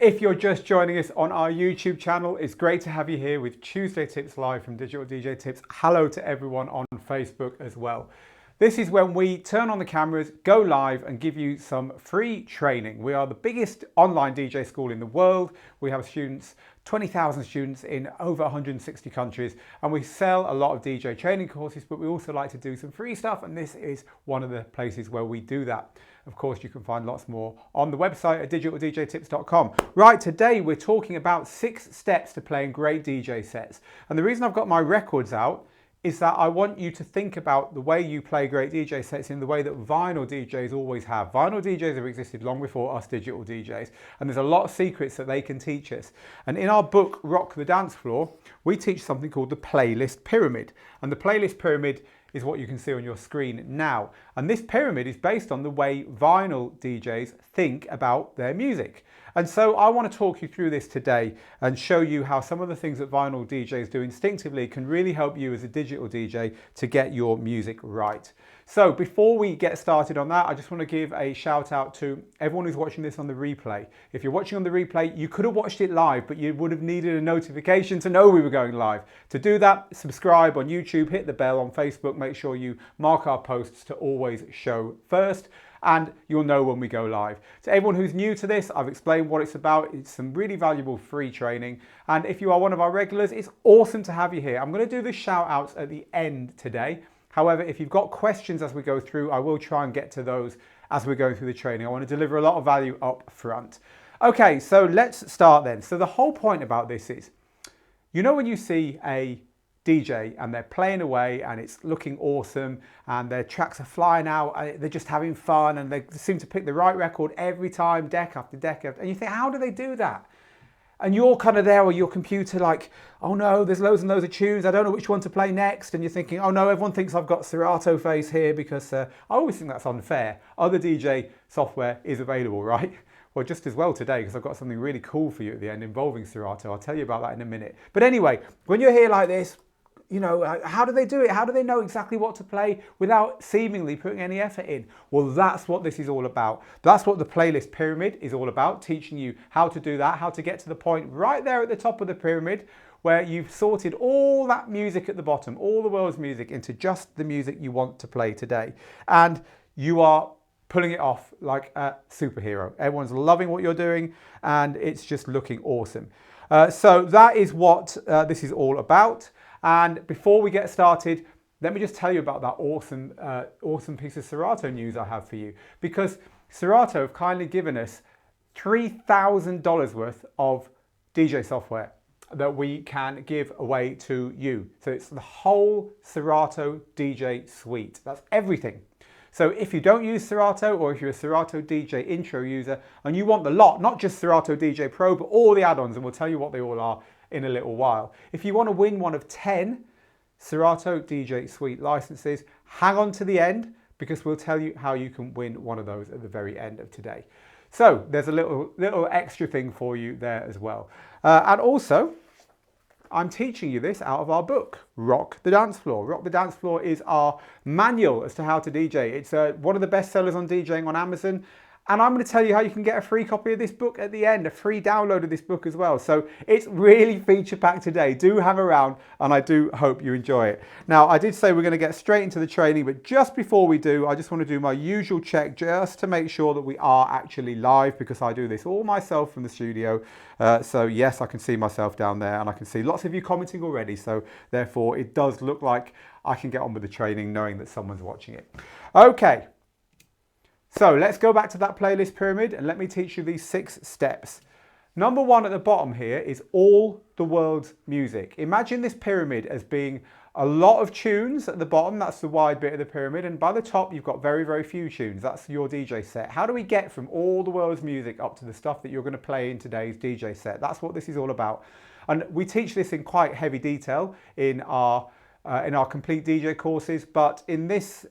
If you're just joining us on our YouTube channel, it's great to have you here with Tuesday Tips Live from Digital DJ Tips. Hello to everyone on Facebook as well. This is when we turn on the cameras, go live and give you some free training. We are the biggest online DJ school in the world. We have students, 20,000 students in over 160 countries, and we sell a lot of DJ training courses, but we also like to do some free stuff, and this is one of the places where we do that. Of course, you can find lots more on the website at digitaldjtips.com. Right, today we're talking about 6 steps to playing great DJ sets. And the reason I've got my records out is that I want you to think about the way you play great DJ sets in the way that vinyl DJs always have. Vinyl DJs have existed long before us digital DJs, and there's a lot of secrets that they can teach us. And in our book, Rock the Dance Floor, we teach something called the playlist pyramid. And the playlist pyramid is what you can see on your screen now. And this pyramid is based on the way vinyl DJs think about their music. And so I want to talk you through this today and show you how some of the things that vinyl DJs do instinctively can really help you as a digital DJ to get your music right. So before we get started on that, I just want to give a shout out to everyone who's watching this on the replay. If you're watching on the replay, you could have watched it live, but you would have needed a notification to know we were going live. To do that, subscribe on YouTube, hit the bell on Facebook, make sure you mark our posts to always show first, and you'll know when we go live. To everyone who's new to this, I've explained what it's about. It's some really valuable free training. And if you are one of our regulars, it's awesome to have you here. I'm going to do the shout outs at the end today. However, if you've got questions as we go through, I will try and get to those as we're going through the training. I want to deliver a lot of value up front. Okay, so let's start then. So the whole point about this is, you know when you see a DJ and they're playing away and it's looking awesome and their tracks are flying out, they're just having fun and they seem to pick the right record every time, deck after deck after, and you think, how do they do that? And you're kind of there with your computer like, oh no, there's loads and loads of tunes, I don't know which one to play next. And you're thinking, oh no, everyone thinks I've got Serato face here because I always think that's unfair. Other DJ software is available, right? Well, just as well today, because I've got something really cool for you at the end involving Serato. I'll tell you about that in a minute. But anyway, when you're here like this, you know, how do they do it? How do they know exactly what to play without seemingly putting any effort in? Well, that's what this is all about. That's what the playlist pyramid is all about, teaching you how to do that, how to get to the point right there at the top of the pyramid where you've sorted all that music at the bottom, all the world's music, into just the music you want to play today. And you are pulling it off like a superhero. Everyone's loving what you're doing and it's just looking awesome. So that is what this is all about. And before we get started, let me just tell you about that awesome piece of Serato news I have for you. Because Serato have kindly given us $3,000 worth of DJ software that we can give away to you. So it's the whole Serato DJ suite. That's everything. So if you don't use Serato, or if you're a Serato DJ intro user and you want the lot, not just Serato DJ Pro, but all the add-ons, and we'll tell you what they all are in a little while. If you want to win one of 10 Serato DJ Suite licenses, hang on to the end because we'll tell you how you can win one of those at the very end of today. So there's a little extra thing for you there as well. And also, I'm teaching you this out of our book, Rock the Dance Floor. Rock the Dance Floor is our manual as to how to DJ. It's one of the best sellers on DJing on Amazon. And I'm going to tell you how you can get a free copy of this book at the end, a free download of this book as well. So it's really feature packed today. Do hang around and I do hope you enjoy it. Now, I did say we're going to get straight into the training, but just before we do, I just want to do my usual check just to make sure that we are actually live, because I do this all myself from the studio. So yes, I can see myself down there and I can see lots of you commenting already. So therefore it does look like I can get on with the training knowing that someone's watching it. Okay. So let's go back to that playlist pyramid and let me teach you these 6 steps. Number 1 at the bottom here is all the world's music. Imagine this pyramid as being a lot of tunes at the bottom. That's the wide bit of the pyramid. And by the top, you've got very, very few tunes. That's your DJ set. How do we get from all the world's music up to the stuff that you're going to play in today's DJ set? That's what this is all about. And we teach this in quite heavy detail in our complete DJ courses. But in this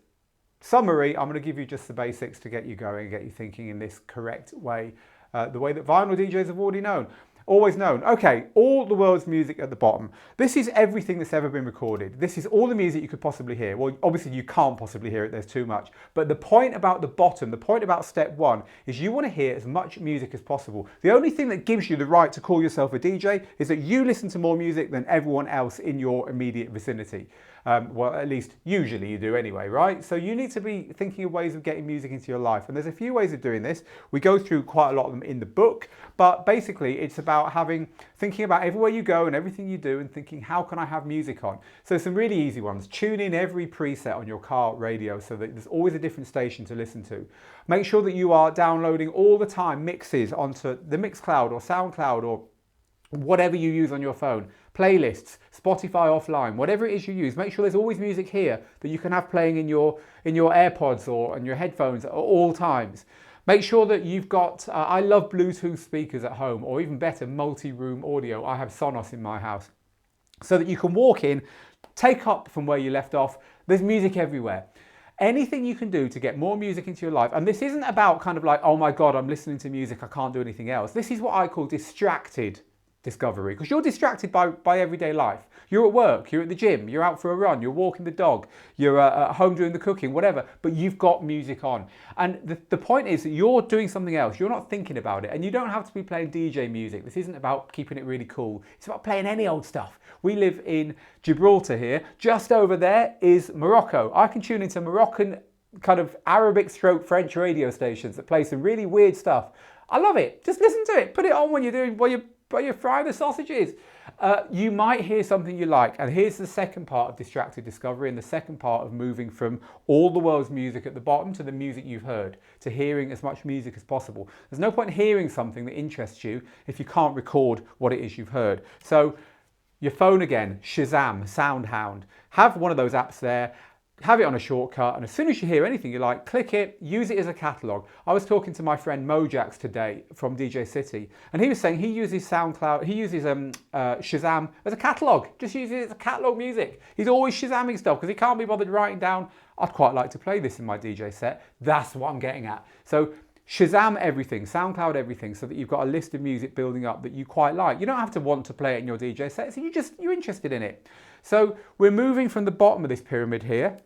summary, I'm going to give you just the basics to get you going, get you thinking in this correct way, the way that vinyl DJs have already known. always known. Okay, all the world's music at the bottom. This is everything that's ever been recorded. This is all the music you could possibly hear. Well, obviously you can't possibly hear it, there's too much. But the point about the bottom, the point about step one, is you want to hear as much music as possible. The only thing that gives you the right to call yourself a DJ is that you listen to more music than everyone else in your immediate vicinity. Well, at least usually you do anyway, right? So you need to be thinking of ways of getting music into your life. And there's a few ways of doing this. We go through quite a lot of them in the book, but basically it's about thinking about everywhere you go and everything you do and thinking, how can I have music on? So some really easy ones. Tune in every preset on your car radio so that there's always a different station to listen to. Make sure that you are downloading all the time mixes onto the Mixcloud or SoundCloud or whatever you use on your phone. Playlists, Spotify offline, whatever it is you use, make sure there's always music here that you can have playing in your AirPods or in your headphones at all times. Make sure that you've got, I love Bluetooth speakers at home, or even better, multi-room audio. I have Sonos in my house. So that you can walk in, take up from where you left off, there's music everywhere. Anything you can do to get more music into your life, and this isn't about kind of like, oh my God, I'm listening to music, I can't do anything else. This is what I call distracted discovery, because you're distracted by everyday life. You're at work, you're at the gym, you're out for a run, you're walking the dog, you're at home doing the cooking, whatever, but you've got music on. And the point is that you're doing something else, you're not thinking about it, and you don't have to be playing DJ music. This isn't about keeping it really cool, it's about playing any old stuff. We live in Gibraltar here, just over there is Morocco. I can tune into Moroccan kind of Arabic stroke French radio stations that play some really weird stuff. I love it, just listen to it, put it on when you're frying the sausages. You might hear something you like, and here's the second part of distracted discovery and the second part of moving from all the world's music at the bottom to the music you've heard, to hearing as much music as possible. There's no point hearing something that interests you if you can't record what it is you've heard. So your phone again, Shazam, SoundHound, have one of those apps there. Have it on a shortcut, and as soon as you hear anything you like, click it, use it as a catalogue. I was talking to my friend Mojax today from DJ City, and he was saying he uses SoundCloud, he uses Shazam as a catalogue, just uses it as a catalogue music. He's always Shazamming stuff because he can't be bothered writing down, I'd quite like to play this in my DJ set. That's what I'm getting at. So Shazam everything, SoundCloud everything, so that you've got a list of music building up that you quite like. You don't have to want to play it in your DJ set, so you're interested in it. So we're moving from the bottom of this pyramid here,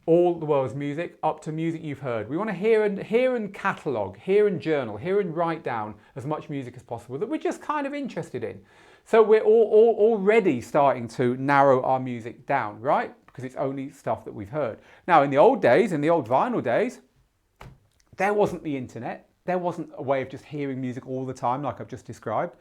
all the world's music, up to music you've heard. We want to hear and catalogue, hear and journal, hear and write down as much music as possible that we're just kind of interested in. So we're all already starting to narrow our music down, right? Because it's only stuff that we've heard. Now, in the old days, in the old vinyl days, there wasn't the internet. There wasn't a way of just hearing music all the time like I've just described.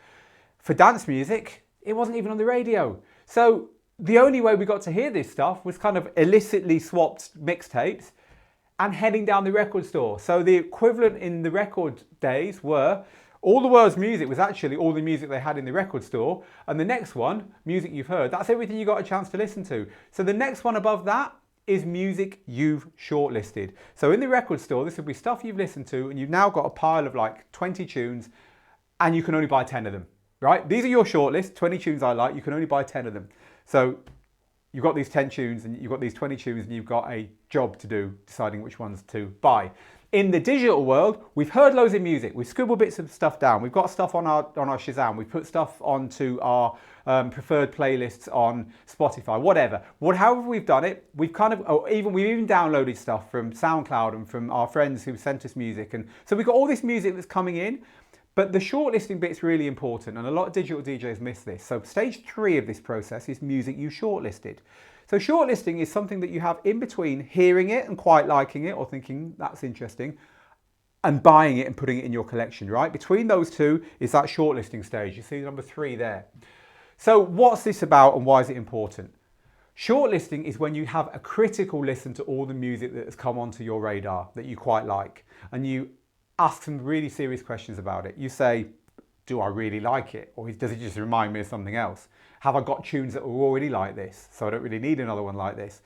For dance music, it wasn't even on the radio. So the only way we got to hear this stuff was kind of illicitly swapped mixtapes and heading down the record store. So the equivalent in the record days were all the world's music was actually all the music they had in the record store. And the next one, music you've heard, that's everything you got a chance to listen to. So the next one above that is music you've shortlisted. So in the record store, this will be stuff you've listened to, and you've now got a pile of like 20 tunes, and you can only buy 10 of them, right? These are your shortlist, 20 tunes I like, you can only buy 10 of them. So you've got these 10 tunes and you've got these 20 tunes and you've got a job to do deciding which ones to buy. In the digital world, we've heard loads of music. We've scribbled bits of stuff down. We've got stuff on our Shazam. We've put stuff onto our preferred playlists on Spotify, whatever. However we've done it, we've even downloaded stuff from SoundCloud and from our friends who sent us music. And so we've got all this music that's coming in. But the shortlisting bit's really important, and a lot of digital DJs miss this. So stage 3 of this process is music you shortlisted. So shortlisting is something that you have in between hearing it and quite liking it or thinking that's interesting and buying it and putting it in your collection, right? Between those two is that shortlisting stage. You see number 3 there. So what's this about and why is it important? Shortlisting is when you have a critical listen to all the music that has come onto your radar that you quite like, and you ask some really serious questions about it. You say, do I really like it? Or does it just remind me of something else? Have I got tunes that are already like this, so I don't really need another one like this?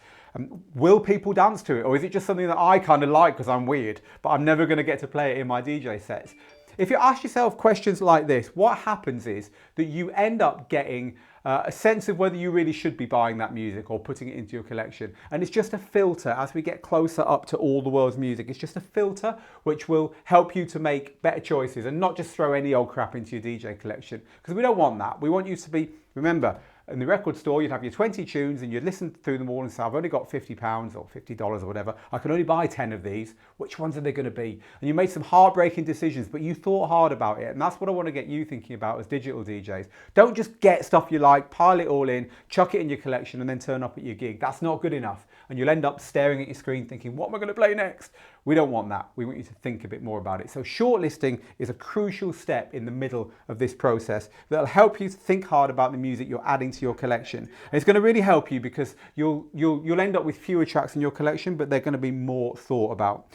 Will people dance to it? Or is it just something that I kind of like because I'm weird, but I'm never going to get to play it in my DJ sets? if you ask yourself questions like this, what happens is that you end up getting a sense of whether you really should be buying that music or putting it into your collection. And it's just a filter as we get closer up to all the world's music. It's just a filter which will help you to make better choices and not just throw any old crap into your DJ collection, because we don't want that. We want you to be, remember, in the record store, you'd have your 20 tunes and you'd listen through them all and say, I've only got £50 or $50 or whatever. I can only buy 10 of these. Which ones are they going to be? And you made some heartbreaking decisions, but you thought hard about it. And that's what I want to get you thinking about as digital DJs. Don't just get stuff you like, pile it all in, chuck it in your collection and then turn up at your gig. That's not good enough. And you'll end up staring at your screen thinking, what am I going to play next? We don't want that. We want you to think a bit more about it. So shortlisting is a crucial step in the middle of this process that'll help you to think hard about the music you're adding to your collection. And it's going to really help you because you'll end up with fewer tracks in your collection, but they're going to be more thought about.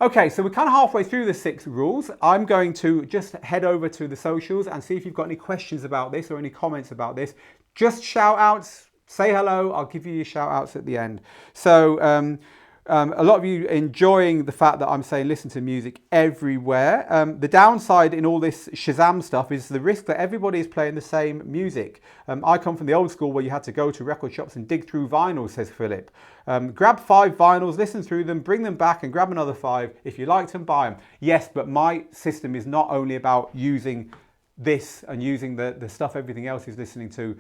Okay, so we're kind of halfway through the 6 rules. I'm going to just head over to the socials and see if you've got any questions about this or any comments about this. Just shout outs, say hello. I'll give you your shout outs at the end. So, a lot of you enjoying the fact that I'm saying listen to music everywhere. The downside in all this Shazam stuff is the risk that everybody is playing the same music. I come from the old school where you had to go to record shops and dig through vinyls, says Philip. Grab 5 vinyls, listen through them, bring them back and grab another 5. If you liked them, buy them. Yes, but my system is not only about using this and using the stuff everything else is listening to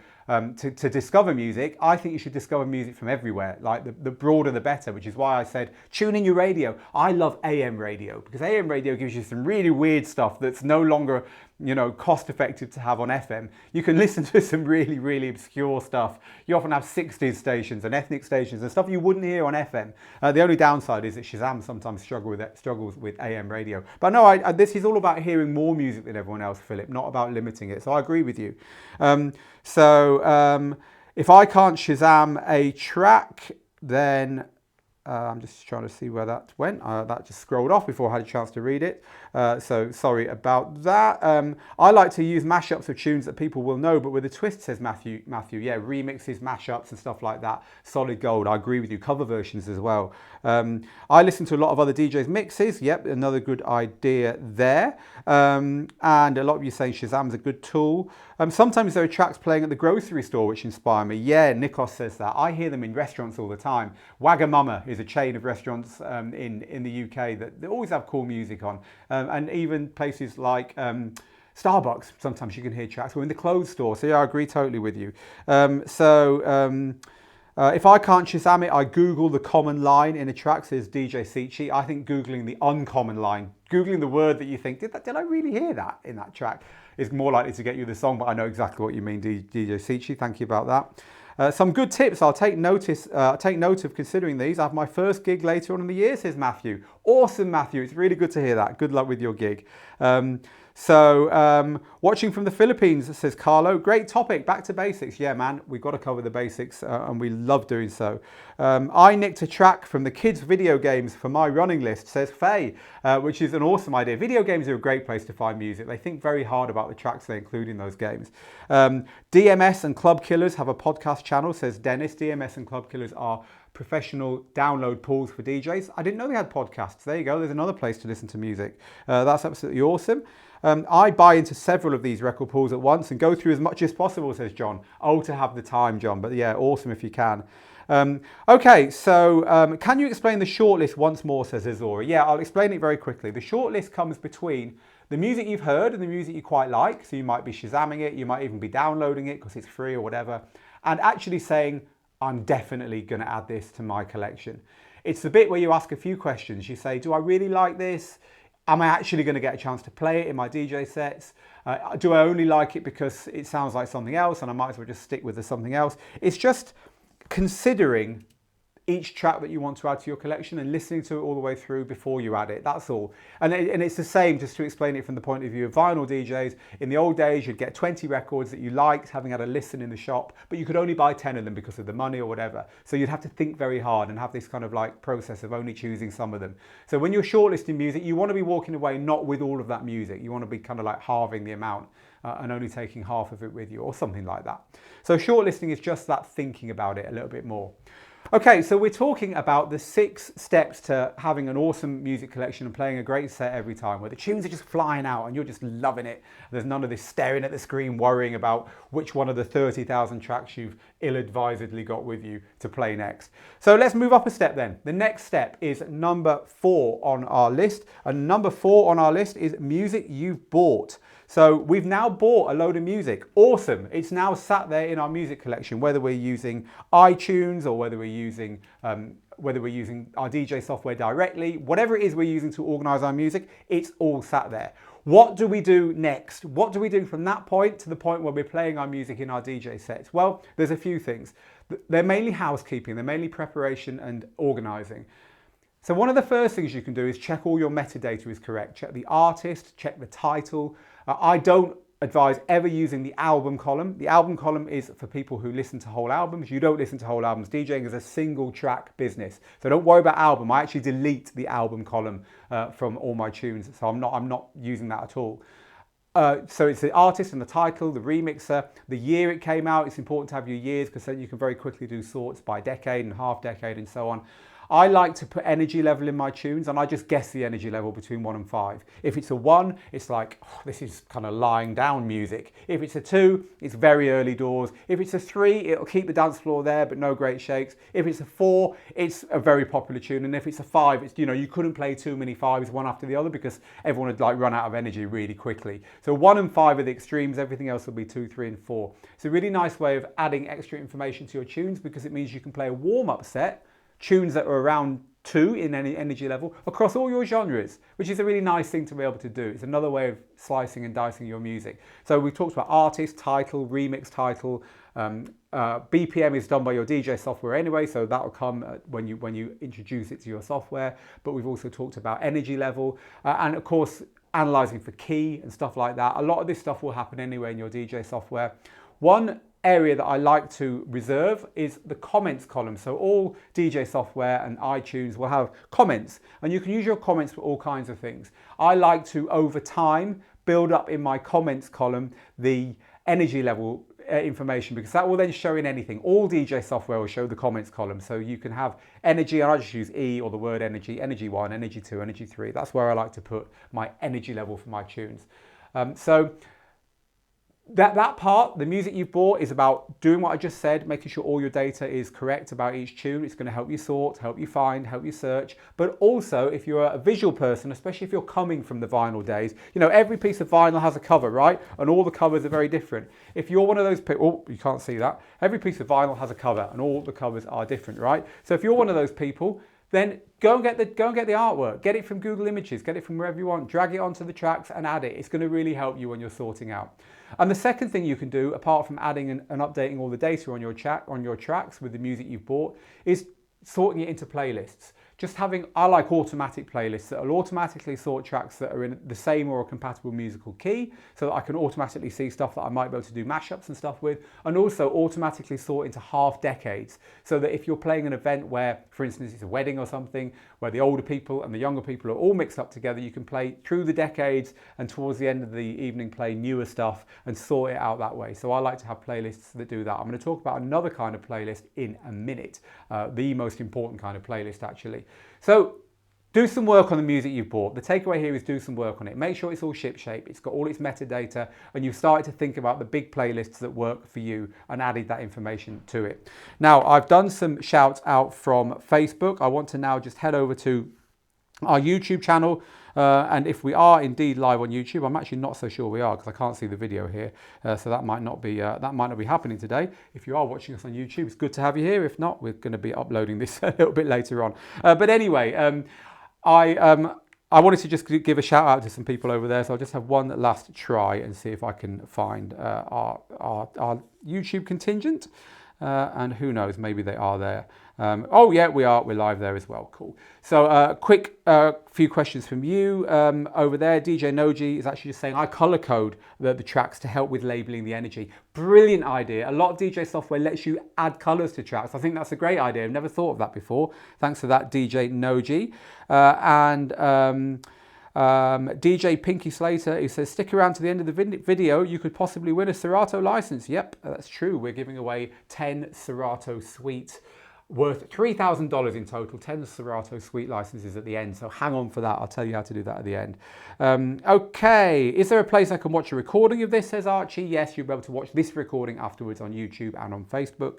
discover music. I think you should discover music from everywhere. Like the broader the better, which is why I said tune in your radio. I love AM radio because AM radio gives you some really weird stuff that's no longer, you know, cost effective to have on FM. You can listen to some really, really obscure stuff. You often have 60s stations and ethnic stations and stuff you wouldn't hear on FM. The only downside is that Shazam sometimes struggles with AM radio. But no, this is all about hearing more music than everyone else, Philip, not about limiting it. So I agree with you. If I can't Shazam a track, then I'm just trying to see where that went. That just scrolled off before I had a chance to read it. So sorry about that. I like to use mashups of tunes that people will know, but with a twist, says Matthew. Yeah, remixes, mashups and stuff like that. Solid gold. I agree with you. Cover versions as well. I listen to a lot of other DJs' mixes. Yep, another good idea there. And a lot of you saying Shazam's a good tool. Sometimes there are tracks playing at the grocery store which inspire me. Yeah, Nikos says that. I hear them in restaurants all the time. Wagamama is a chain of restaurants in the UK that they always have cool music on. And even places like Starbucks, sometimes you can hear tracks. We're in the clothes store, so yeah, I agree totally with you. If I can't Shazam it, I Google the common line in a track, says DJ Sichi. I think Googling the uncommon line, Googling the word that you think, did I really hear that in that track, is more likely to get you the song, but I know exactly what you mean, DJ Sichi. Thank you about that. Some good tips. I'll take note of considering these. I have my first gig later on in the year, says Matthew. Awesome, Matthew. It's really good to hear that. Good luck with your gig. Watching from the Philippines, says Carlo. Great topic. Back to basics. Yeah, man, we've got to cover the basics and we love doing so. I nicked a track from the kids' video games for my running list, says Faye, which is an awesome idea. Video games are a great place to find music. They think very hard about the tracks they include in those games. DMS and Club Killers have a podcast channel, says Dennis. DMS and Club Killers are professional download pools for DJs. I didn't know they had podcasts. There you go. There's another place to listen to music. That's absolutely awesome. I buy into several of these record pools at once and go through as much as possible, says John. Oh, to have the time, John. But yeah, awesome if you can. Okay, so can you explain the shortlist once more, says Azora? Yeah, I'll explain it very quickly. The shortlist comes between the music you've heard and the music you quite like. So you might be Shazamming it, you might even be downloading it because it's free or whatever, and actually saying, I'm definitely going to add this to my collection. It's the bit where you ask a few questions. You say, do I really like this? Am I actually going to get a chance to play it in my DJ sets? Do I only like it because it sounds like something else and I might as well just stick with something else? It's just considering each track that you want to add to your collection and listening to it all the way through before you add it. That's all. And it's the same, just to explain it from the point of view of vinyl DJs. In the old days, you'd get 20 records that you liked, having had a listen in the shop, but you could only buy 10 of them because of the money or whatever. So you'd have to think very hard and have this kind of like process of only choosing some of them. So when you're shortlisting music, you want to be walking away not with all of that music. You want to be kind of like halving the amount and only taking half of it with you or something like that. So shortlisting is just that thinking about it a little bit more. Okay, so we're talking about the 6 steps to having an awesome music collection and playing a great set every time, where the tunes are just flying out and you're just loving it. There's none of this staring at the screen worrying about which one of the 30,000 tracks you've ill-advisedly got with you to play next. So let's move up a step then. The next step is number 4 on our list. And number 4 on our list is music you've bought. So we've now bought a load of music. Awesome. It's now sat there in our music collection, whether we're using iTunes or whether we're using our DJ software directly, whatever it is we're using to organize our music, it's all sat there. What do we do next? What do we do from that point to the point where we're playing our music in our DJ sets? Well, there's a few things. They're mainly housekeeping, they're mainly preparation and organizing. So one of the first things you can do is check all your metadata is correct. Check the artist, check the title. I don't advise ever using the album column. The album column is for people who listen to whole albums. You don't listen to whole albums. DJing is a single track business. So don't worry about album. I actually delete the album column from all my tunes. So I'm not using that at all. So it's the artist and the title, the remixer, the year it came out. It's important to have your years because then you can very quickly do sorts by decade and half decade and so on. I like to put energy level in my tunes and I just guess the energy level between 1 and 5. If it's a 1, it's like, oh, this is kind of lying down music. If it's a 2, it's very early doors. If it's a 3, it'll keep the dance floor there, but no great shakes. If it's a 4, it's a very popular tune. And if it's a 5, it's, you know, you couldn't play too many 5s one after the other because everyone would like run out of energy really quickly. So 1 and 5 are the extremes. Everything else will be 2, 3 and 4. It's a really nice way of adding extra information to your tunes because it means you can play a warm-up set, tunes that are around 2 in any energy level across all your genres, which is a really nice thing to be able to do. It's another way of slicing and dicing your music. So we've talked about artist, title, remix title. BPM is done by your DJ software anyway, so that'll come when you introduce it to your software. But we've also talked about energy level and of course analyzing for key and stuff like that. A lot of this stuff will happen anyway in your DJ software. One area that I like to reserve is the comments column. So all DJ software and iTunes will have comments and you can use your comments for all kinds of things. I like to, over time, build up in my comments column the energy level information because that will then show in anything. All DJ software will show the comments column. So you can have energy, and I just use E or the word energy, energy 1, energy 2, energy 3. That's where I like to put my energy level for my tunes. That part, the music you've bought, is about doing what I just said, making sure all your data is correct about each tune. It's going to help you sort, help you find, help you search. But also, if you're a visual person, especially if you're coming from the vinyl days, you know, every piece of vinyl has a cover, right? And all the covers are very different. If you're one of those people, oh, you can't see that. Every piece of vinyl has a cover and all the covers are different, right? So if you're one of those people, then go and get the artwork. Get it from Google Images, get it from wherever you want, drag it onto the tracks and add it. It's going to really help you when you're sorting out. And the second thing you can do, apart from adding and updating all the data on your tracks with the music you've bought, is sorting it into playlists. Just having, I like automatic playlists that will automatically sort tracks that are in the same or a compatible musical key so that I can automatically see stuff that I might be able to do mashups and stuff with, and also automatically sort into half decades so that if you're playing an event where, for instance, it's a wedding or something, where the older people and the younger people are all mixed up together, you can play through the decades and towards the end of the evening play newer stuff and sort it out that way. So I like to have playlists that do that. I'm going to talk about another kind of playlist in a minute, the most important kind of playlist actually. So do some work on the music you've bought. The takeaway here is do some work on it. Make sure it's all shipshape, it's got all its metadata, and you've started to think about the big playlists that work for you and added that information to it. Now, I've done some shouts out from Facebook. I want to now just head over to our YouTube channel. And if we are indeed live on YouTube, I'm actually not so sure we are because I can't see the video here. So that might not be happening today. If you are watching us on YouTube, it's good to have you here. If not, we're going to be uploading this a little bit later on. But anyway, I wanted to just give a shout out to some people over there. So I'll just have one last try and see if I can find our YouTube contingent. And who knows, maybe they are there. Oh yeah, we're live there as well. Cool. So quick few questions from you over there. DJ Noji is actually just saying, I color code the tracks to help with labeling the energy. Brilliant idea. A lot of DJ software lets you add colors to tracks. I think that's a great idea. I've never thought of that before. Thanks for that, DJ Noji. DJ Pinky Slater, who says, stick around to the end of the video, you could possibly win a Serato license. Yep, that's true. We're giving away 10 Serato Suite worth $3,000 in total, 10 Serato suite licenses at the end. So hang on for that. I'll tell you how to do that at the end. Okay, is there a place I can watch a recording of this, says Archie? Yes, you'll be able to watch this recording afterwards on YouTube and on Facebook.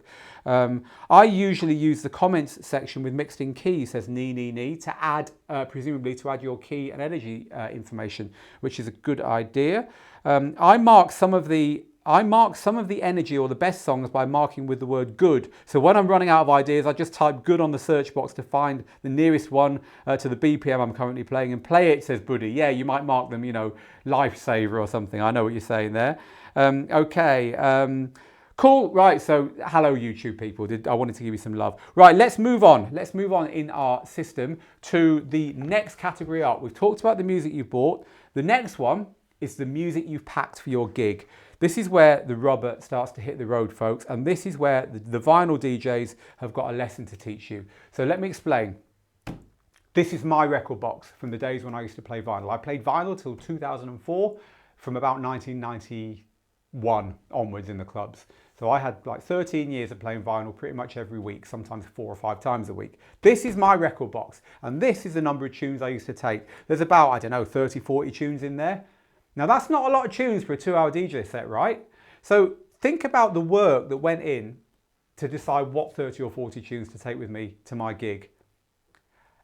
I usually use the comments section with mixed in keys, says Nee, to add, presumably to add your key and energy information, which is a good idea. I mark some of the energy or the best songs by marking with the word good. So when I'm running out of ideas, I just type good on the search box to find the nearest one to the BPM I'm currently playing and play it, says Buddy. Yeah, you might mark them, you know, lifesaver or something. I know what you're saying there. Okay. Cool. Right. So hello, YouTube people. I wanted to give you some love. Right. Let's move on. Let's move on in our system to the next category up. We've talked about the music you bought. The next one is the music you've packed for your gig. This is where the rubber starts to hit the road, folks, and this is where the vinyl DJs have got a lesson to teach you. So let me explain. This is my record box from the days when I used to play vinyl. I played vinyl till 2004, from about 1991 onwards in the clubs. So I had like 13 years of playing vinyl pretty much every week, sometimes 4 or 5 times a week. This is my record box, and this is the number of tunes I used to take. There's about, I don't know, 30, 40 tunes in there. Now that's not a lot of tunes for a 2-hour DJ set, right? So think about the work that went in to decide what 30 or 40 tunes to take with me to my gig.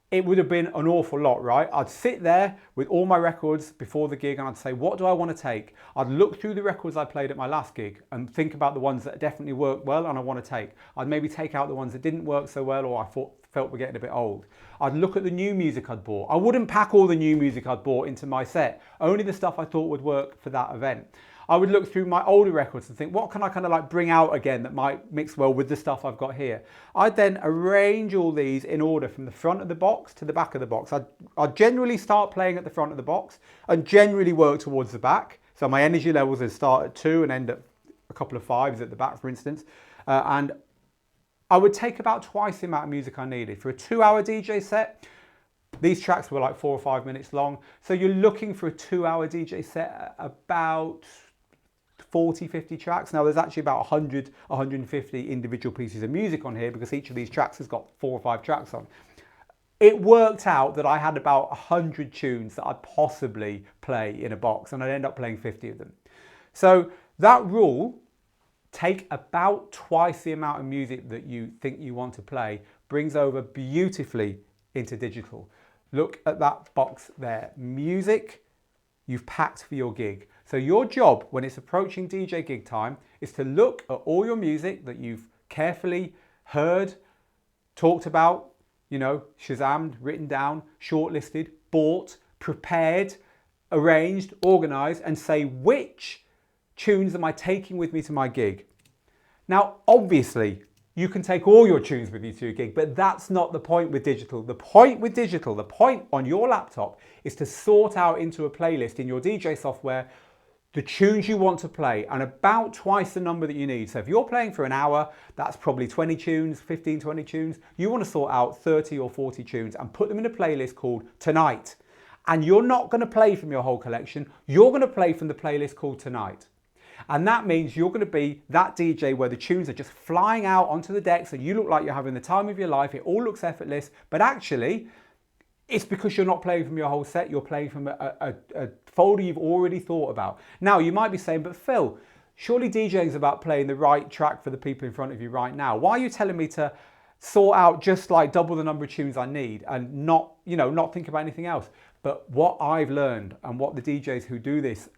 It would have been an awful lot, right? I'd sit there with all my records before the gig and I'd say, what do I want to take? I'd look through the records I played at my last gig and think about the ones that definitely worked well and I want to take. I'd maybe take out the ones that didn't work so well or I felt were getting a bit old. I'd look at the new music I'd bought. I wouldn't pack all the new music I'd bought into my set, only the stuff I thought would work for that event. I would look through my older records and think, what can I kind of like bring out again that might mix well with the stuff I've got here? I'd then arrange all these in order from the front of the box to the back of the box. I'd generally start playing at the front of the box and generally work towards the back. So my energy levels would start at 2 and end at a couple of 5s at the back, for instance. And I would take about twice the amount of music I needed. For a 2-hour DJ set, these tracks were like 4 or 5 minutes long. So you're looking for a 2-hour DJ set about 40, 50 tracks. Now there's actually about 100, 150 individual pieces of music on here because each of these tracks has got 4 or 5 tracks on. It worked out that I had about 100 tunes that I'd possibly play in a box and I'd end up playing 50 of them. So that rule, take about twice the amount of music that you think you want to play, brings over beautifully into digital. Look at that box there. Music you've packed for your gig. So your job when it's approaching DJ gig time is to look at all your music that you've carefully heard, talked about, you know, Shazammed, written down, shortlisted, bought, prepared, arranged, organized, and say, which tunes am I taking with me to my gig? Now, obviously, you can take all your tunes with you to your gig, but that's not the point with digital. The point with digital, the point on your laptop is to sort out into a playlist in your DJ software the tunes you want to play and about twice the number that you need. So if you're playing for an hour, that's probably 20 tunes, 15, 20 tunes. You want to sort out 30 or 40 tunes and put them in a playlist called Tonight. And you're not going to play from your whole collection. You're going to play from the playlist called Tonight. And that means you're going to be that DJ where the tunes are just flying out onto the decks and you look like you're having the time of your life. It all looks effortless, but actually it's because you're not playing from your whole set. You're playing from a folder you've already thought about. Now you might be saying, but Phil, surely DJing is about playing the right track for the people in front of you right now. Why are you telling me to sort out just like double the number of tunes I need and not think about anything else? But what I've learned and what the DJs who do this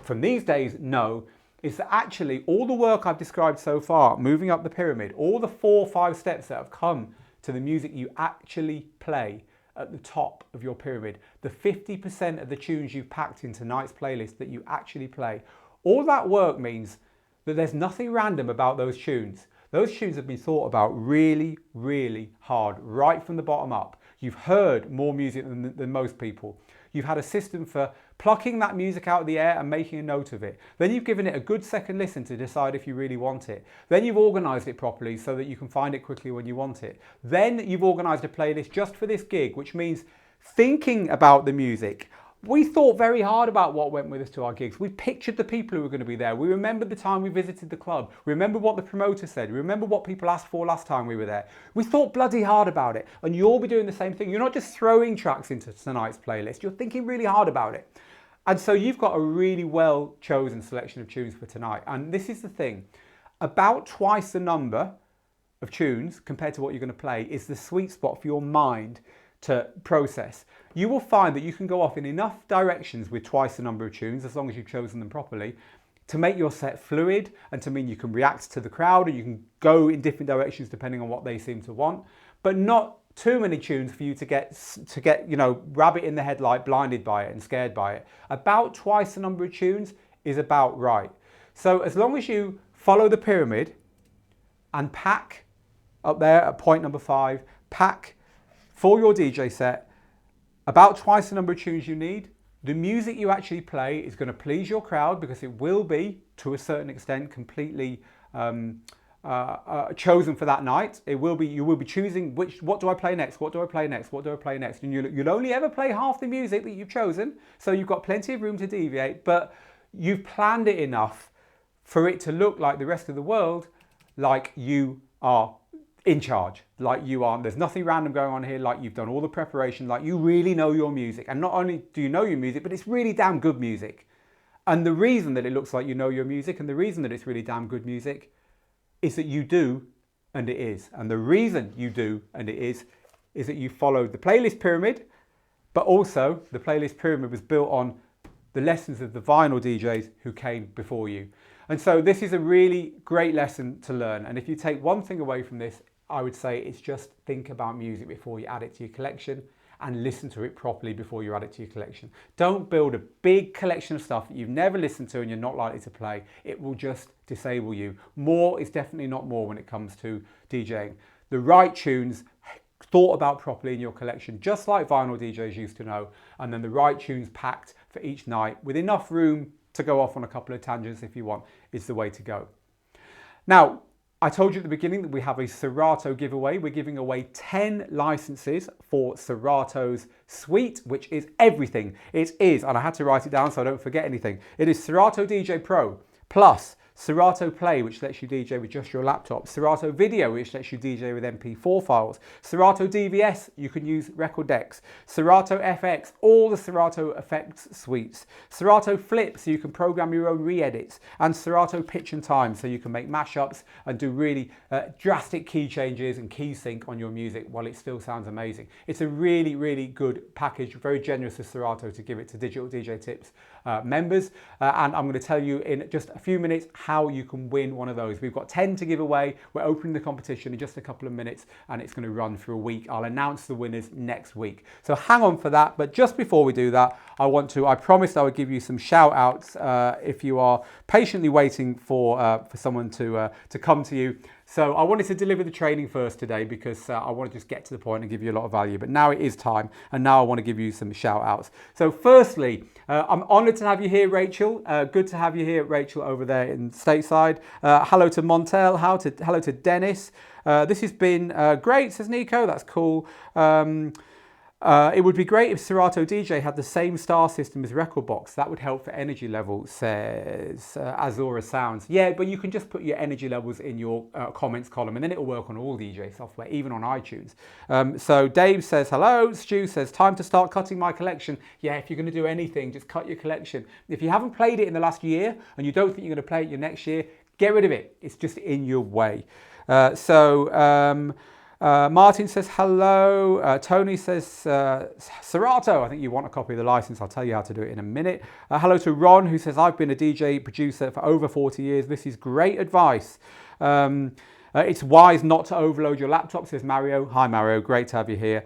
from these days know is that actually all the work I've described so far, moving up the pyramid, all the 4 or 5 steps that have come to the music you actually play at the top of your pyramid, the 50% of the tunes you've packed in tonight's playlist that you actually play, all that work means that there's nothing random about those tunes. Those tunes have been thought about really, really hard, right from the bottom up. You've heard more music than most people. You've had a system for plucking that music out of the air and making a note of it. Then you've given it a good second listen to decide if you really want it. Then you've organised it properly so that you can find it quickly when you want it. Then you've organised a playlist just for this gig, which means thinking about the music, We thought very hard about what went with us to our gigs. We pictured the people who were going to be there. We remembered the time we visited the club. We remembered what the promoter said. We remembered what people asked for last time we were there. We thought bloody hard about it. And you'll be doing the same thing. You're not just throwing tracks into tonight's playlist. You're thinking really hard about it. And so you've got a really well chosen selection of tunes for tonight. And this is the thing. About twice the number of tunes compared to what you're going to play is the sweet spot for your mind to process. You will find that you can go off in enough directions with twice the number of tunes, as long as you've chosen them properly, to make your set fluid and to mean you can react to the crowd and you can go in different directions depending on what they seem to want, but not too many tunes for you to get rabbit in the headlight, blinded by it and scared by it. About twice the number of tunes is about right. So as long as you follow the pyramid and pack up there at point number 5, pack for your DJ set about twice the number of tunes you need. The music you actually play is going to please your crowd because it will be, to a certain extent, completely chosen for that night. You will be choosing what do I play next, what do I play next, what do I play next, and you'll only ever play half the music that you've chosen, so you've got plenty of room to deviate, but you've planned it enough for it to look like the rest of the world, like you are in charge, like you are. There's nothing random going on here, like you've done all the preparation, like you really know your music. And not only do you know your music, but it's really damn good music. And the reason that it looks like you know your music and the reason that it's really damn good music is that you do and it is. And the reason you do and it is that you followed the playlist pyramid, but also the playlist pyramid was built on the lessons of the vinyl DJs who came before you. And so this is a really great lesson to learn. And if you take one thing away from this, I would say it's just think about music before you add it to your collection and listen to it properly before you add it to your collection. Don't build a big collection of stuff that you've never listened to and you're not likely to play. It will just disable you. More is definitely not more when it comes to DJing. The right tunes thought about properly in your collection, just like vinyl DJs used to know, and then the right tunes packed for each night with enough room to go off on a couple of tangents if you want, is the way to go. Now, I told you at the beginning that we have a Serato giveaway. We're giving away 10 licenses for Serato's suite, which is everything. It is, and I had to write it down so I don't forget anything. It is Serato DJ Pro plus Serato Play, which lets you DJ with just your laptop. Serato Video, which lets you DJ with MP4 files. Serato DVS, you can use record decks. Serato FX, all the Serato effects suites. Serato Flip, so you can program your own re-edits. And Serato Pitch and Time, so you can make mashups and do really drastic key changes and key sync on your music while it still sounds amazing. It's a really, really good package, very generous of Serato to give it to Digital DJ Tips members. And I'm going to tell you in just a few minutes how you can win one of those. We've got 10 to give away. We're opening the competition in just a couple of minutes and it's going to run for a week. I'll announce the winners next week. So hang on for that. But just before we do that, I promised I would give you some shout outs if you are patiently waiting for someone to come to you. So I wanted to deliver the training first today because I want to just get to the point and give you a lot of value. But now it is time, and now I want to give you some shout outs. So firstly, I'm honoured to have you here, Rachel. Good to have you here, Rachel, over there in stateside. Hello to Montel. Hello to Dennis. This has been great, says Nico. That's cool. It would be great if Serato DJ had the same star system as Rekordbox. That would help for energy levels, says Azura Sounds. Yeah, but you can just put your energy levels in your comments column and then it'll work on all DJ software, even on iTunes. So Dave says hello. Stu says time to start cutting my collection. Yeah, if you're going to do anything, just cut your collection. If you haven't played it in the last year and you don't think you're going to play it your next year, get rid of it. It's just in your way. Martin says hello. Tony says Serato. I think you want a copy of the license. I'll tell you how to do it in a minute. Hello to Ron, who says I've been a DJ producer for over 40 years. This is great advice. It's wise not to overload your laptop, says Mario. Hi Mario, great to have you here.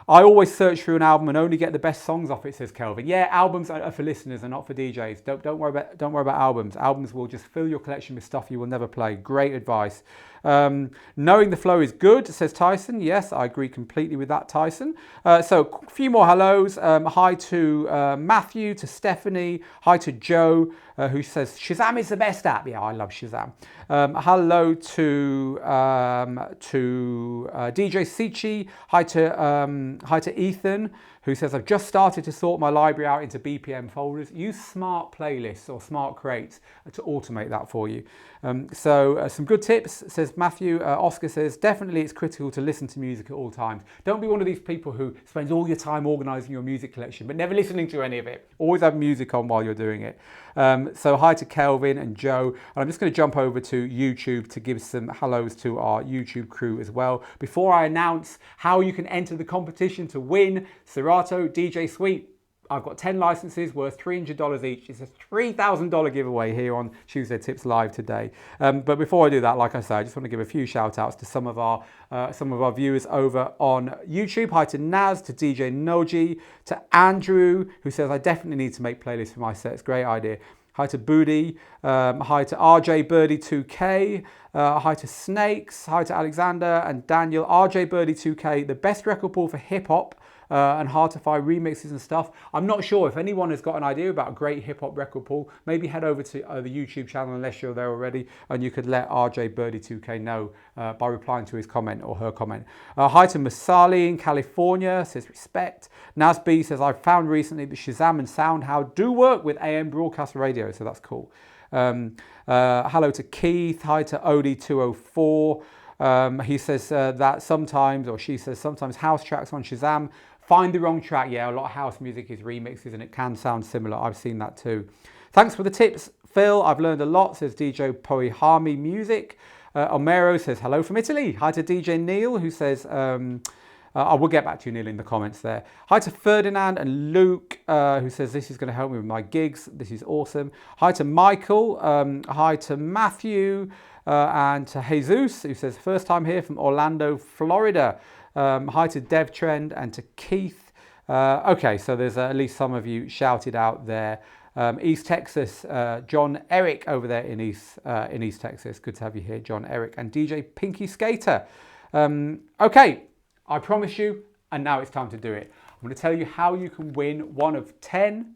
I always search through an album and only get the best songs off it, says Kelvin. Yeah, albums are for listeners and not for DJs. Don't worry about albums. Albums will just fill your collection with stuff you will never play. Great advice. Knowing the flow is good, says Tyson. Yes, I agree completely with that, Tyson. So a few more hellos. Hi to Matthew, to Stephanie. Hi to Joe, who says Shazam is the best app. Yeah, I love Shazam. Hello to DJ Sichi. Hi to Ethan, who says, I've just started to sort my library out into BPM folders. Use smart playlists or smart crates to automate that for you. Some good tips, says Matthew. Oscar says, definitely it's critical to listen to music at all times. Don't be one of these people who spends all your time organising your music collection, but never listening to any of it. Always have music on while you're doing it. So hi to Kelvin and Joe. And I'm just going to jump over to YouTube to give some hellos to our YouTube crew as well. Before I announce how you can enter the competition to win Serato DJ Suite, I've got 10 licenses worth $300 each. It's a $3,000 giveaway here on Tuesday Tips Live today. But before I do that, like I say, I just want to give a few shout outs to some of our viewers over on YouTube. Hi to Naz, to DJ Noji, to Andrew, who says, I definitely need to make playlists for my sets. Great idea. Hi to Booty. Hi to RJ Birdie 2K. Hi to Snakes. Hi to Alexander and Daniel. RJ Birdie 2K, the best record pool for hip hop. And hard to find remixes and stuff. I'm not sure if anyone has got an idea about a great hip hop record pool. Maybe head over to the YouTube channel unless you're there already, and you could let RJ Birdie 2K know by replying to his comment or her comment. Hi to Masali in California, says respect. Nasby says, I've found recently that Shazam and SoundHound do work with AM broadcast radio, so that's cool. Hello to Keith. Hi to Odie204. He says that sometimes, or she says sometimes, house tracks on Shazam find the wrong track. Yeah, a lot of house music is remixes and it can sound similar. I've seen that too. Thanks for the tips, Phil. I've learned a lot, says DJ Poihami Music. Omero says, hello from Italy. Hi to DJ Neil, who says, I will get back to you, Neil, in the comments there. Hi to Ferdinand and Luke, who says, this is going to help me with my gigs. This is awesome. Hi to Michael. Hi to Matthew and to Jesus, who says, first time here from Orlando, Florida. Hi to Dev Trend and to Keith. Okay, so there's at least some of you shouted out there. East Texas, John Eric over there in East Texas. Good to have you here, John Eric. And DJ Pinky Skater. Okay, I promise you, and now it's time to do it. I'm going to tell you how you can win one of 10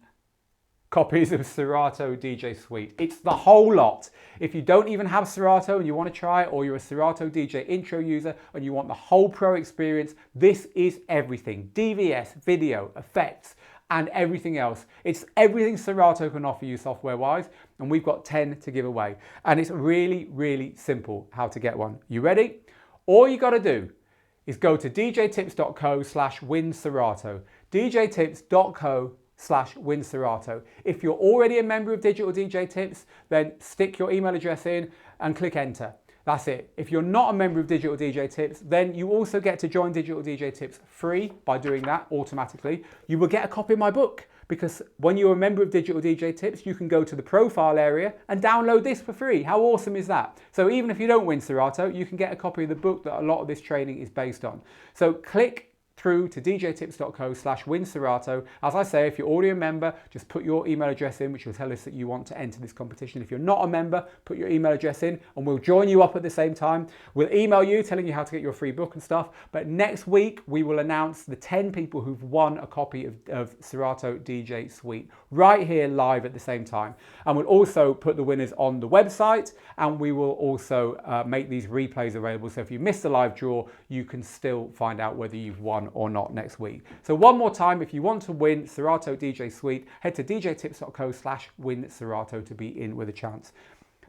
copies of Serato DJ Suite. It's the whole lot. If you don't even have Serato and you want to try it, or you're a Serato DJ intro user and you want the whole pro experience, this is everything. DVS, video, effects, and everything else. It's everything Serato can offer you software-wise, and we've got 10 to give away. And it's really, really simple how to get one. You ready? All you got to do is go to djtips.co/win Serato. djtips.co/win Serato. If you're already a member of Digital DJ Tips, then stick your email address in and click enter. That's it. If you're not a member of Digital DJ Tips, then you also get to join Digital DJ Tips free by doing that automatically. You will get a copy of my book, because when you're a member of Digital DJ Tips, you can go to the profile area and download this for free. How awesome is that? So even if you don't win Serato, you can get a copy of the book that a lot of this training is based on. So click through to djtips.co/win Serato. As I say, if you're already a member, just put your email address in, which will tell us that you want to enter this competition. If you're not a member, put your email address in and we'll join you up at the same time. We'll email you telling you how to get your free book and stuff. But next week, we will announce the 10 people who've won a copy of Serato DJ Suite right here live at the same time. And we'll also put the winners on the website, and we will also make these replays available. So if you missed the live draw, you can still find out whether you've won or not next week. So one more time, if you want to win Serato DJ Suite, head to djtips.co/win Serato to be in with a chance.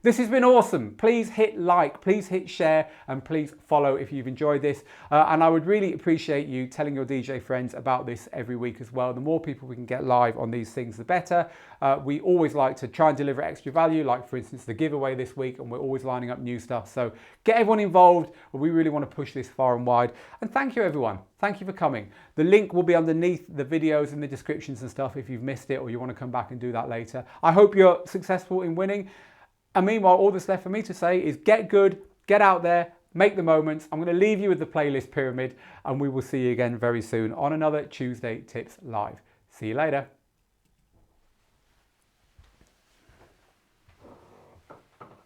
This has been awesome. Please hit like, please hit share, and please follow if you've enjoyed this. And I would really appreciate you telling your DJ friends about this every week as well. The more people we can get live on these things, the better. We always like to try and deliver extra value, like for instance, the giveaway this week, and we're always lining up new stuff. So get everyone involved. We really want to push this far and wide. And thank you, everyone. Thank you for coming. The link will be underneath the videos in the descriptions and stuff if you've missed it or you want to come back and do that later. I hope you're successful in winning. And meanwhile, all that's left for me to say is get good, get out there, make the moments. I'm going to leave you with the playlist pyramid, and we will see you again very soon on another Tuesday Tips Live. See you later.